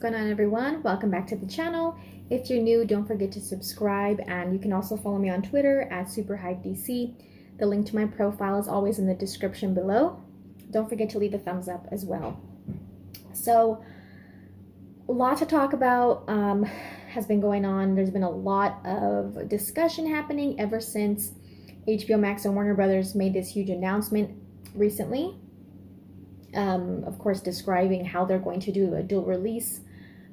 going on, everyone? Welcome back to the channel. If you're new, don't forget to subscribe, and you can also follow me on Twitter at SuperHypeDC. The link to my profile is always in the description below. Don't forget to leave a thumbs up as well. So, a lot to talk about has been going on. There's been a lot of discussion happening ever since HBO Max and Warner Brothers made this huge announcement recently. Of course, describing how they're going to do a dual release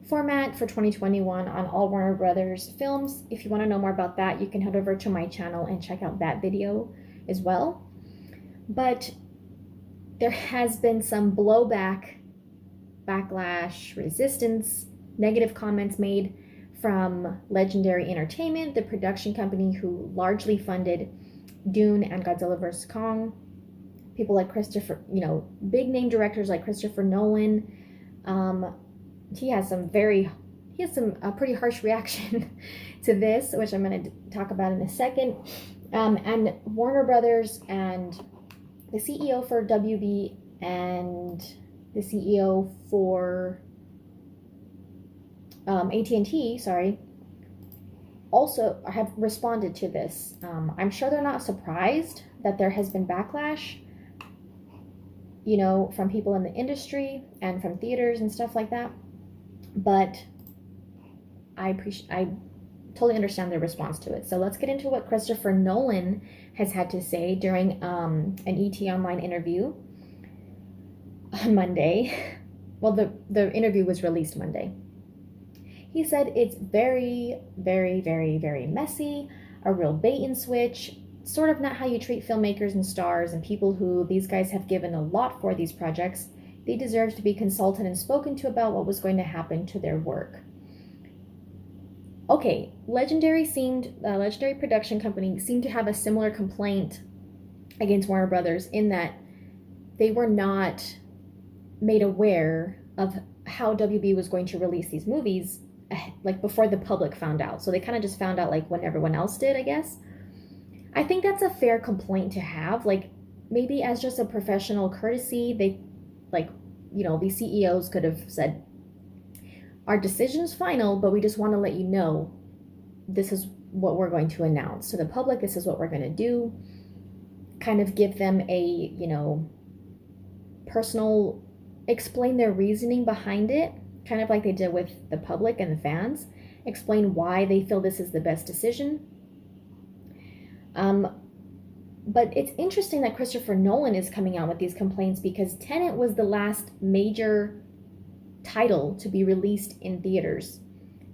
format for 2021 on all Warner Brothers films. If you want to know more about that, you can head over to my channel and check out that video as well. But there has been some blowback, backlash, resistance, negative comments made from Legendary Entertainment, the production company who largely funded Dune and Godzilla vs. Kong. People like Christopher, big name directors like Christopher Nolan. He has a pretty harsh reaction to this, which I'm going to talk about in a second. And Warner Brothers and the CEO for WB and the CEO for At&T, also have responded to this. I'm sure they're not surprised that there has been backlash, from people in the industry and from theaters and stuff like that. But I totally understand their response to it. So let's get into what Christopher Nolan has had to say during an ET Online interview on Monday. Well, the interview was released Monday. He said it's very, very, very, very messy, a real bait and switch, sort of not how you treat filmmakers and stars and people who these guys have given a lot for these projects. They deserve to be consulted and spoken to about what was going to happen to their work. Okay, Legendary production company seemed to have a similar complaint against Warner Brothers in that they were not made aware of how WB was going to release these movies before the public found out. So they kind of just found out when everyone else did, I guess. I think that's a fair complaint to have. Maybe as just a professional courtesy, these CEOs could have said, our decision's final, but we just want to let you know this is what we're going to announce to the public. This is what we're going to do. Kind of give them a, personal, explain their reasoning behind it, kind of like they did with the public and the fans. Explain why they feel this is the best decision. But it's interesting that Christopher Nolan is coming out with these complaints because Tenet was the last major title to be released in theaters,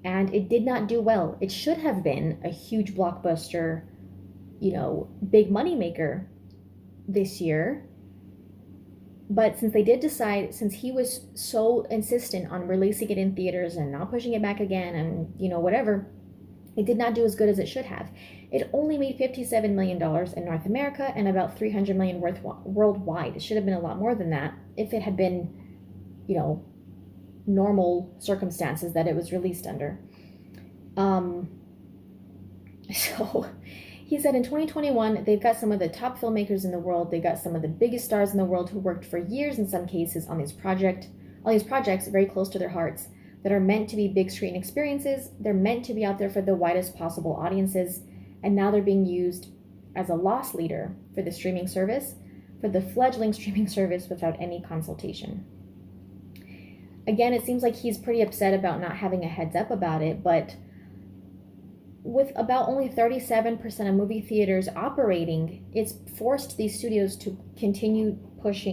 and it did not do well. It should have been a huge blockbuster, big money maker this year. But since he was so insistent on releasing it in theaters and not pushing it back again and, whatever, it did not do as good as it should have. It only made $57 million in North America and about $300 million worldwide. It should have been a lot more than that if it had been, normal circumstances that it was released under. So he said in 2021, they've got some of the top filmmakers in the world. They got some of the biggest stars in the world who worked for years in some cases on these projects very close to their hearts, that are meant to be big screen experiences. They're meant to be out there for the widest possible audiences, and now they're being used as a loss leader for the streaming service, for the fledgling streaming service without any consultation. Again, it seems like he's pretty upset about not having a heads up about it, but with about only 37% of movie theaters operating, it's forced these studios to continue push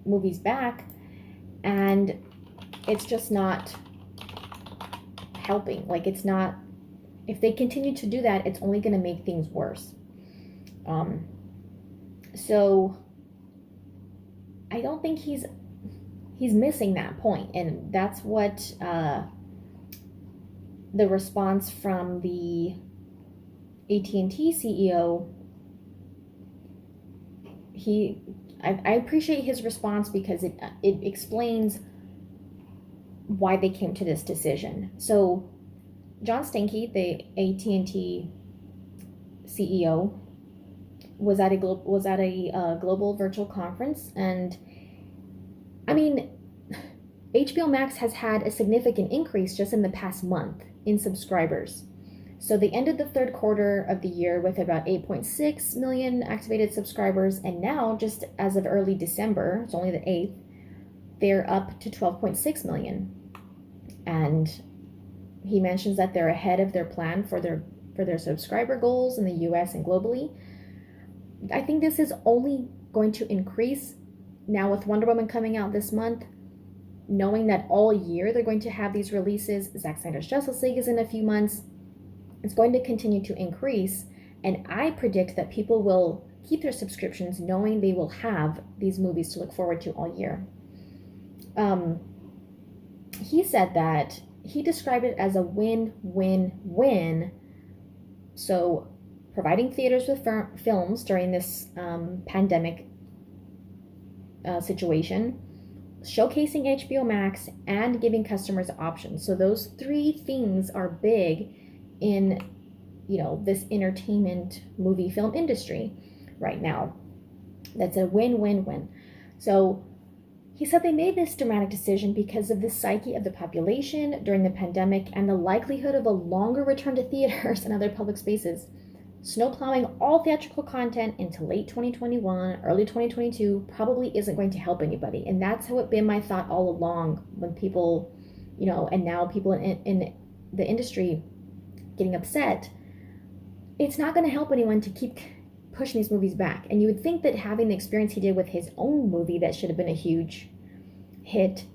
movies back, and it's just not helping. If they continue to do that, it's only going to make things worse. So I don't think he's missing that point, and that's what the response from the At&T CEO. I appreciate his response because it explains why they came to this decision. So John Stankey, the At&T CEO, was at a global virtual conference, and I mean, HBO Max has had a significant increase just in the past month in subscribers. So they ended the third quarter of the year with about 8.6 million activated subscribers, and now, just as of early December, it's only the 8th, they're up to 12.6 million. And he mentions that they're ahead of their plan for their subscriber goals in the US and globally. I think this is only going to increase now with Wonder Woman coming out this month, knowing that all year they're going to have these releases. Zack Snyder's Justice League is in a few months. It's going to continue to increase, and I predict that people will keep their subscriptions knowing they will have these movies to look forward to all year. He said that he described it as a win-win-win. So providing theaters with films during this pandemic situation, showcasing HBO Max, and giving customers options. So those three things are big in, this entertainment movie film industry right now. That's a win-win-win. So he said they made this dramatic decision because of the psyche of the population during the pandemic and the likelihood of a longer return to theaters and other public spaces. Snowplowing all theatrical content into late 2021, early 2022 probably isn't going to help anybody. And that's how it's been my thought all along when people, and now people in the industry getting upset. It's not going to help anyone to keep pushing these movies back. And you would think that having the experience he did with his own movie that should have been a huge hit,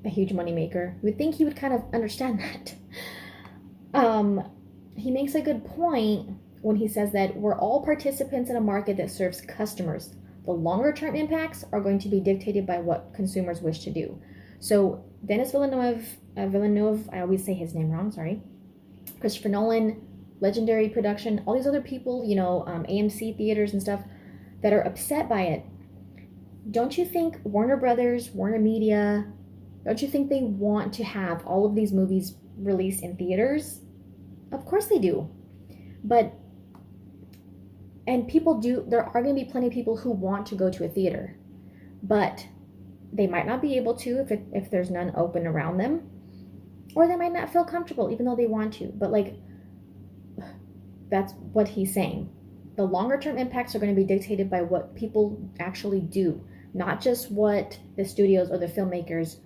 a huge moneymaker, you would think he would kind of understand that. He makes a good point when he says that we're all participants in a market that serves customers. The longer term impacts are going to be dictated by what consumers wish to do. So Denis Villeneuve, I always say his name wrong, sorry. Christopher Nolan, Legendary Production, all these other people, AMC theaters and stuff that are upset by it. Don't you think Warner Brothers, Warner Media, don't you think they want to have all of these movies released in theaters? Of course they do. And people do, there are going to be plenty of people who want to go to a theater, but they might not be able to if there's none open around them, or they might not feel comfortable even though they want to. But that's what he's saying. The longer term impacts are going to be dictated by what people actually do, not just what the studios or the filmmakers,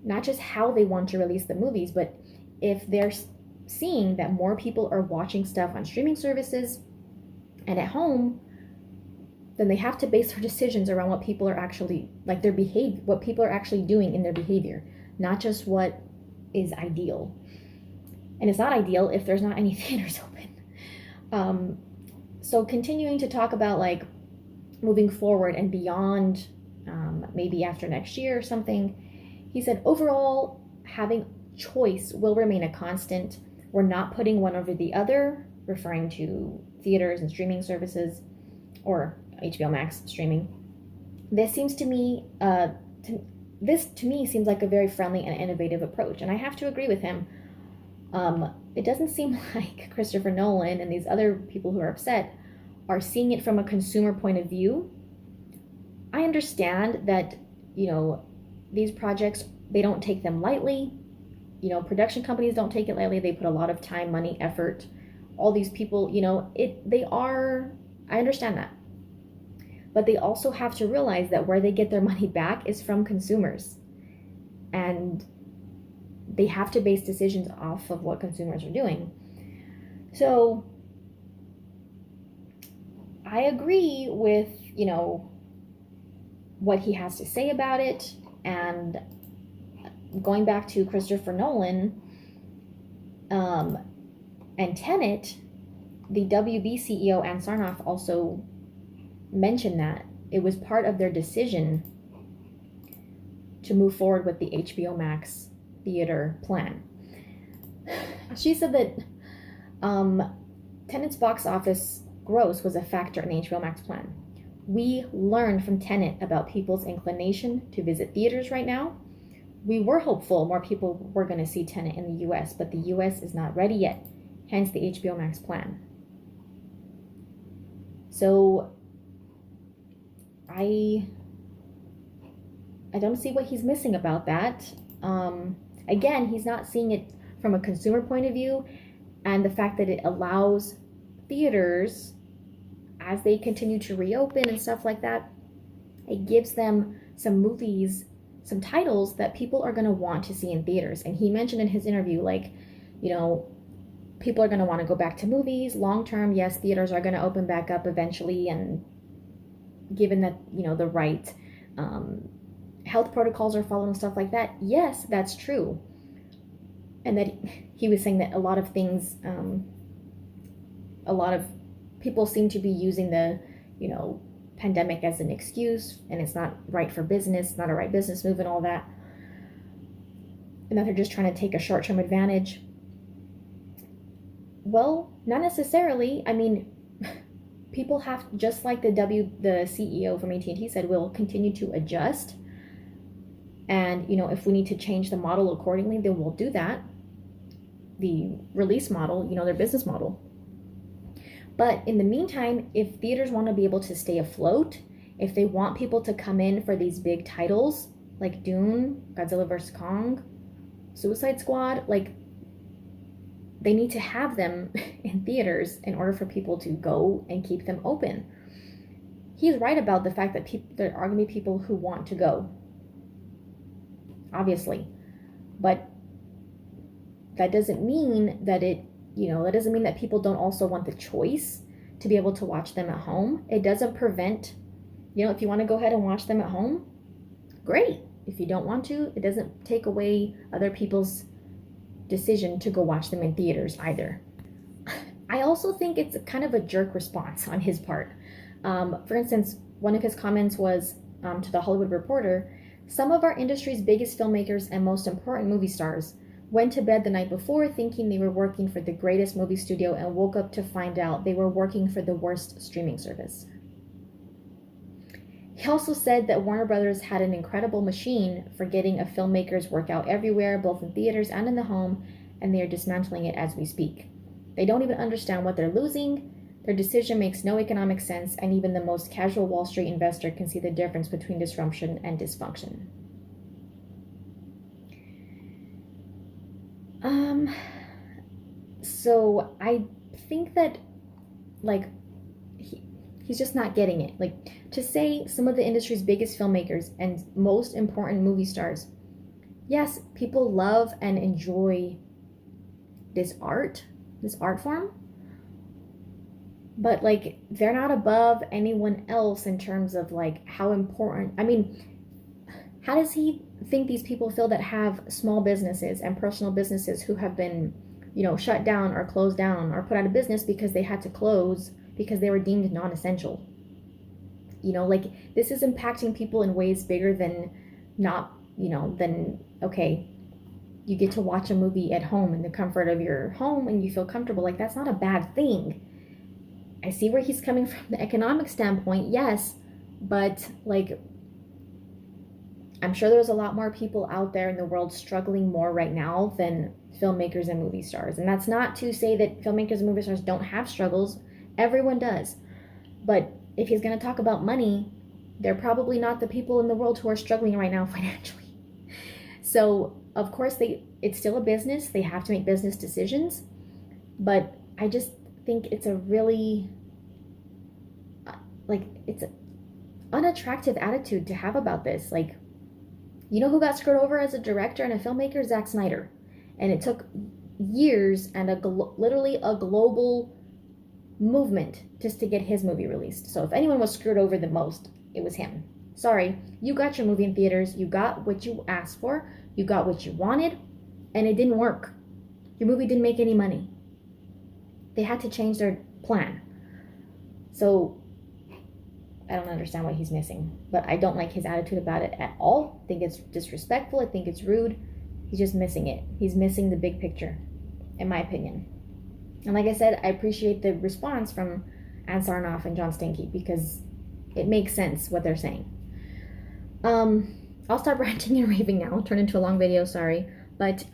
not just how they want to release the movies, but if they're seeing that more people are watching stuff on streaming services and at home, then they have to base their decisions around what people are actually, their behavior, what people are actually doing in their behavior, not just what is ideal. And it's not ideal if there's not any theaters open. So continuing to talk about moving forward and beyond, maybe after next year or something, he said overall having choice will remain a constant. We're not putting one over the other, referring to theaters and streaming services, or HBO Max streaming. This seems to me, seems like a very friendly and innovative approach, and I have to agree with him. It doesn't seem like Christopher Nolan and these other people who are upset are seeing it from a consumer point of view. I understand that, these projects, they don't take them lightly. Production companies don't take it lightly. They put a lot of time, money, effort. All these people, I understand that. But they also have to realize that where they get their money back is from consumers. And they have to base decisions off of what consumers are doing. So I agree with, what he has to say about it. And going back to Christopher Nolan and Tenet, the WB CEO Ann Sarnoff also mentioned that it was part of their decision to move forward with the HBO Max theater plan. She said that Tenet's box office gross was a factor in the HBO Max plan. We learned from Tenet about people's inclination to visit theaters right now. We were hopeful more people were going to see Tenet in the US, but the US is not ready yet, hence the HBO Max plan. So I don't see what he's missing about that. Again, he's not seeing it from a consumer point of view, and the fact that it allows theaters, as they continue to reopen and stuff like that, it gives them some movies, some titles that people are going to want to see in theaters. And he mentioned in his interview, like, you know, people are going to want to go back to movies long term. Yes, theaters are going to open back up eventually, and given that, you know, the right health protocols are followed and stuff like that, yes, that's true. And that he was saying that a lot of things, a lot of people seem to be using the, you know, pandemic as an excuse, and it's not right for business, not a right business move and all that, and that they're just trying to take a short-term advantage. Well, not necessarily. I mean, people have, just like the CEO from AT&T said, will continue to adjust. And, you know, if we need to change the model accordingly, then we'll do that. The release model, you know, their business model. But in the meantime, if theaters want to be able to stay afloat, if they want people to come in for these big titles like Dune, Godzilla vs. Kong, Suicide Squad, like, they need to have them in theaters in order for people to go and keep them open. He's right about the fact that there are going to be people who want to go, obviously, but that doesn't mean that that doesn't mean that people don't also want the choice to be able to watch them at home. It doesn't prevent, you know, if you want to go ahead and watch them at home, great. If you don't want to, it doesn't take away other people's decision to go watch them in theaters either. I also think it's kind of a jerk response on his part. For instance, one of his comments was to The Hollywood Reporter, "Some of our industry's biggest filmmakers and most important movie stars went to bed the night before thinking they were working for the greatest movie studio and woke up to find out they were working for the worst streaming service." He also said that Warner Brothers had an incredible machine for getting a filmmaker's work out everywhere, both in theaters and in the home, and they are dismantling it as we speak. They don't even understand what they're losing. Their decision makes no economic sense, and even the most casual Wall Street investor can see the difference between disruption and dysfunction. So I think that, like, he's just not getting it. Like, to say some of the industry's biggest filmmakers and most important movie stars, yes, people love and enjoy this art form, but, like, they're not above anyone else in terms of, like, how important. I mean, how does he think these people feel that have small businesses and personal businesses who have been, you know, shut down or closed down or put out of business because they had to close because they were deemed non-essential? You know, like, this is impacting people in ways bigger than okay, you get to watch a movie at home in the comfort of your home and you feel comfortable. Like, that's not a bad thing. I see where he's coming from the economic standpoint, yes, but, like, I'm sure there's a lot more people out there in the world struggling more right now than filmmakers and movie stars. And that's not to say that filmmakers and movie stars don't have struggles. Everyone does. But if he's going to talk about money, they're probably not the people in the world who are struggling right now financially. So, of course, it's still a business. They have to make business decisions. But I just think it's a really, it's an unattractive attitude to have about this. Like, you know who got screwed over as a director and a filmmaker? Zack Snyder. And it took years and literally a global movement just to get his movie released. So if anyone was screwed over the most, it was him. Sorry, you got your movie in theaters, you got what you asked for, you got what you wanted, and it didn't work. Your movie didn't make any money. They had to change their plan. So I don't understand what he's missing, but I don't like his attitude about it at all. I think it's disrespectful. I think it's rude. He's just missing it. He's missing the big picture, in my opinion. And like I said, I appreciate the response from Ann Sarnoff and John Stanky because it makes sense what they're saying. I'll stop ranting and raving now. Turn into a long video, sorry. But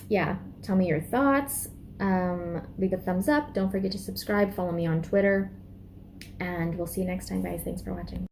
yeah, tell me your thoughts. Leave a thumbs up. Don't forget to subscribe. Follow me on Twitter. And we'll see you next time, guys. Thanks for watching.